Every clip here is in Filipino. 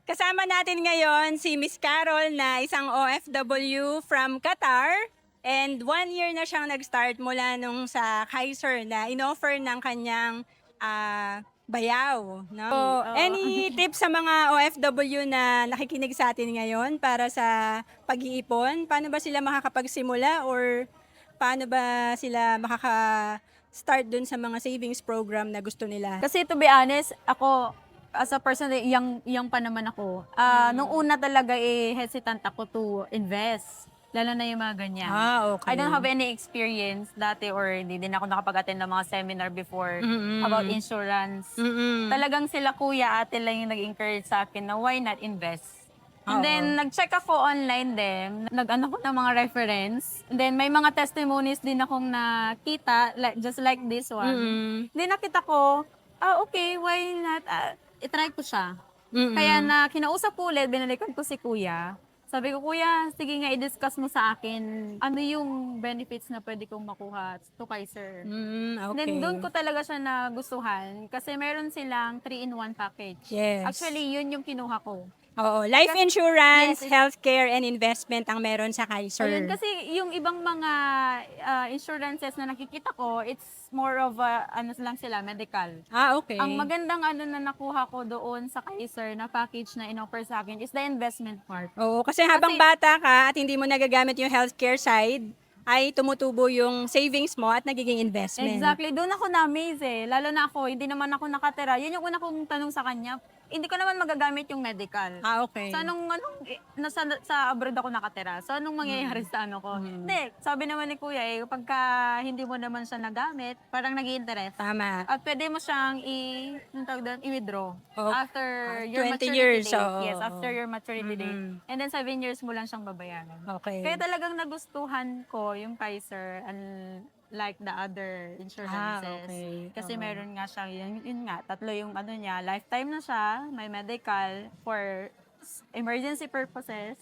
Kasama natin ngayon si Miss Carol na isang OFW from Qatar. And 1 year na siyang nag-start mula nung sa Kaiser na inoffer ng kanyang bayaw. No? So, any tips sa mga OFW na nakikinig sa atin ngayon para sa pag-iipon? Paano ba sila makakapagsimula or paano ba sila makaka-start dun sa mga savings program na gusto nila? Kasi to be honest, ako, as a person, young pa naman ako. Nung una talaga, hesitant ako to invest. Lalo na yung mga ganyan. Okay. I don't have any experience dati or hindi din ako nakapag-attend ng mga seminar before about insurance. Talagang sila kuya, ate lang yung nag-encourage sa akin na why not invest. And then, nag-check ako online din. Nag-ano ko ng mga reference. And then, may mga testimonies din akong nakita, just like this one. Then, nakita ko, okay, why not? I-try ko siya. Kaya na kinausap ko ulit, binalikan ko si kuya. Sabi ko, kuya, sige nga, i-discuss mo sa akin ano yung benefits na pwede kong makuha to Kaiser. Okay. Then doon ko talaga siya nagustuhan kasi meron silang 3-in-1 package. Yes. Actually, yun yung kinuha ko. Oo, life insurance, Yes, healthcare, and investment ang meron sa Kaiser. Ayun, kasi yung ibang mga insurances na nakikita ko, it's more of ano lang sila, medical. Okay. Ang magandang ano na nakuha ko doon sa Kaiser na package na in-offer sa akin is the investment part. Oo, kasi habang bata ka at hindi mo nagagamit yung healthcare side, ay tumutubo yung savings mo at nagiging investment. Exactly. Doon ako na-amaze eh. Lalo na ako, hindi naman ako nakatira. Yun yung una kong tanong sa kanya. Hindi ko naman magagamit yung medical. Okay. So, sa abroad ako nakatira. So, anong mangyayari sa ano ko? Hindi. Sabi naman ni kuya eh, pagka hindi mo naman siya nagamit, parang nag-i-interest. Tama. At pwede mo siyang i-withdraw after your 20 maturity years, date. oo. Yes, after your maturity date. And then 7 years mo lang siyang babayaran. Okay. Kaya talagang nagustuhan ko yung Kaiser like the other insurances. Okay. Kasi meron nga siya, yun nga, tatlo yung ano niya, lifetime na siya, may medical for emergency purposes.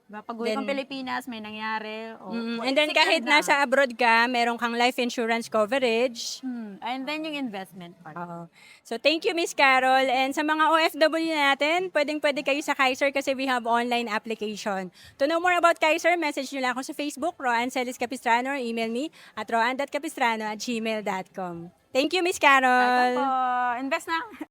Diba? Pag uwi kang Pilipinas, may nangyari. And then kahit nasa abroad ka, meron kang life insurance coverage. And then yung investment part. Oo. So, thank you, Miss Carol. And sa mga OFW natin, pwedeng-pwede kayo sa Kaiser kasi we have online application. To know more about Kaiser, message nyo lang ako sa Facebook, Roan Celis Capistrano, or email me at roan.capistrano@gmail.com. Thank you, Miss Carol. Ito po, invest na.